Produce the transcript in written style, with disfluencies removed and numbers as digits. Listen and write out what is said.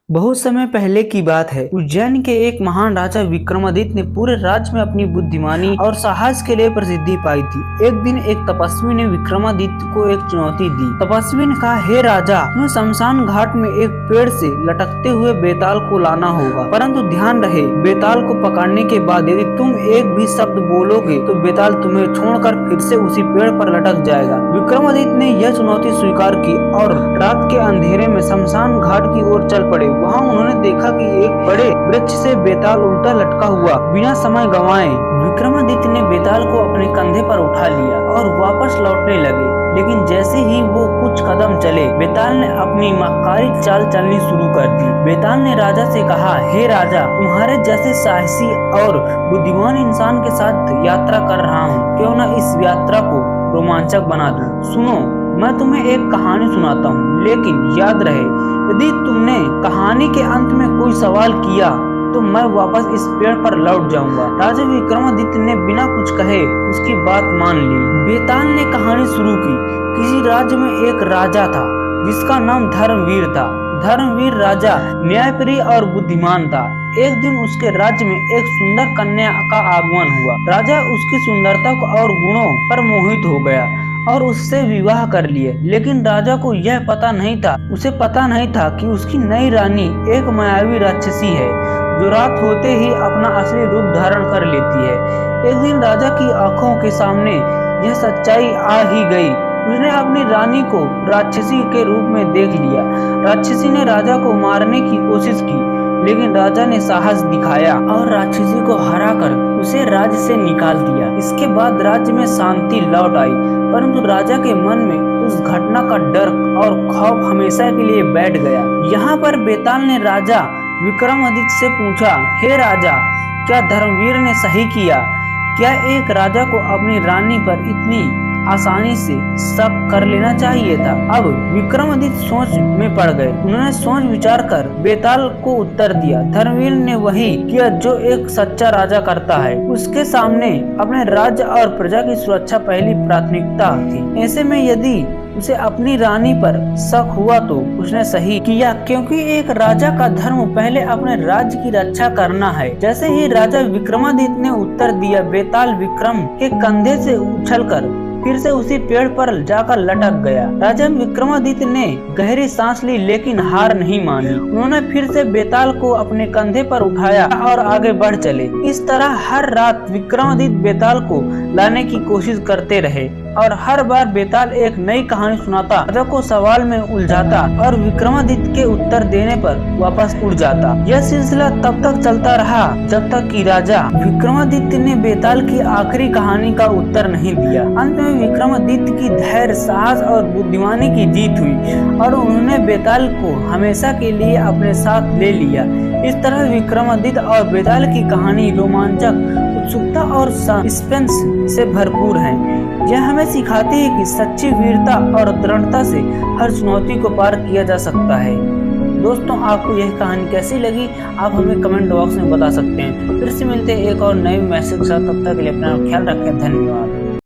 बहुत समय पहले की बात है। उज्जैन के एक महान राजा विक्रमादित्य ने पूरे राज्य में अपनी बुद्धिमानी और साहस के लिए प्रसिद्धि पाई थी। एक दिन एक तपस्वी ने विक्रमादित्य को एक चुनौती दी। तपस्वी ने कहा, हे राजा, तुम्हें शमशान घाट में एक पेड़ से लटकते हुए बेताल को लाना होगा, परंतु ध्यान रहे, बेताल को पकड़ने के बाद यदि तुम एक भी शब्द बोलोगे तो बेताल तुम्हें छोड़कर फिर से उसी पेड़ पर लटक जाएगा। विक्रमादित्य ने यह चुनौती स्वीकार की और रात के अंधेरे में शमशान घाट की ओर चल पड़े। वहाँ उन्होंने देखा कि एक बड़े वृक्ष से बेताल उल्टा लटका हुआ। बिना समय गंवाए विक्रमादित्य ने बेताल को अपने कंधे पर उठा लिया और वापस लौटने लगे। लेकिन जैसे ही वो कुछ कदम चले, बेताल ने अपनी मक्कारी चाल चलनी शुरू कर दी। बेताल ने राजा से कहा, हे राजा, तुम्हारे जैसे साहसी और बुद्धिमान इंसान के साथ यात्रा कर रहा हूँ, क्यों न इस यात्रा को रोमांचक बना दूं। सुनो, मैं तुम्हें एक कहानी सुनाता हूँ, लेकिन याद रहे, यदि तुमने कहानी के अंत में कोई सवाल किया तो मैं वापस इस पेड़ पर लौट जाऊंगा। राजा विक्रमादित्य ने बिना कुछ कहे उसकी बात मान ली। बेताल ने कहानी शुरू की। किसी राज्य में एक राजा था जिसका नाम धर्मवीर था। धर्मवीर राजा न्यायप्रिय और बुद्धिमान था। एक दिन उसके राज्य में एक सुंदर कन्या का आगमन हुआ। राजा उसकी सुंदरता और गुणों पर मोहित हो गया और उससे विवाह कर लिए। लेकिन राजा को यह पता नहीं था, उसे पता नहीं था कि उसकी नई रानी एक मायावी राक्षसी है जो रात होते ही अपना असली रूप धारण कर लेती है। एक दिन राजा की आंखों के सामने यह सच्चाई आ ही गई। उसने अपनी रानी को राक्षसी के रूप में देख लिया। राक्षसी ने राजा को मारने की कोशिश की, लेकिन राजा ने साहस दिखाया और राक्षसी को हराकर उसे राज्य से निकाल दिया। इसके बाद राज्य में शांति लौट आई, परंतु राजा के मन में उस घटना का डर और खौफ हमेशा के लिए बैठ गया। यहाँ पर बेताल ने राजा विक्रमादित्य से पूछा, हे राजा, क्या धर्मवीर ने सही किया? क्या एक राजा को अपनी रानी पर इतनी आसानी से शक कर लेना चाहिए था? अब विक्रमादित्य सोच में पड़ गए। उन्होंने सोच विचार कर बेताल को उत्तर दिया। धर्मवीर ने वही किया जो एक सच्चा राजा करता है। उसके सामने अपने राज्य और प्रजा की सुरक्षा पहली प्राथमिकता थी। ऐसे में यदि उसे अपनी रानी पर शक हुआ तो उसने सही किया, क्योंकि एक राजा का धर्म पहले अपने राज्य की रक्षा करना है। जैसे ही राजा विक्रमादित्य ने उत्तर दिया, बेताल विक्रम के कंधे से उछलकर फिर से उसी पेड़ पर जाकर लटक गया। राजा विक्रमादित्य ने गहरी सांस ली, लेकिन हार नहीं मानी। उन्होंने फिर से बेताल को अपने कंधे पर उठाया और आगे बढ़ चले। इस तरह हर रात विक्रमादित्य बेताल को लाने की कोशिश करते रहे और हर बार बेताल एक नई कहानी सुनाता, राजा को सवाल में उलझाता और विक्रमादित्य के उत्तर देने पर वापस उड़ जाता। यह सिलसिला तब तक चलता रहा जब तक कि राजा विक्रमादित्य ने बेताल की आखिरी कहानी का उत्तर नहीं दिया। अंत में विक्रमादित्य की धैर्य, साहस और बुद्धिमानी की जीत हुई और उन्होंने बेताल को हमेशा के लिए अपने साथ ले लिया। इस तरह विक्रमादित्य और बेताल की कहानी रोमांचक, उत्सुकता और सस्पेंस से भरपूर है। यह हमें सिखाती है कि सच्ची वीरता और दृढ़ता से हर चुनौती को पार किया जा सकता है। दोस्तों, आपको यह कहानी कैसी लगी आप हमें कमेंट बॉक्स में बता सकते हैं। फिर से मिलते हैं एक और नए मैसेज के साथ। तब तक के लिए अपना ख्याल रखें। धन्यवाद।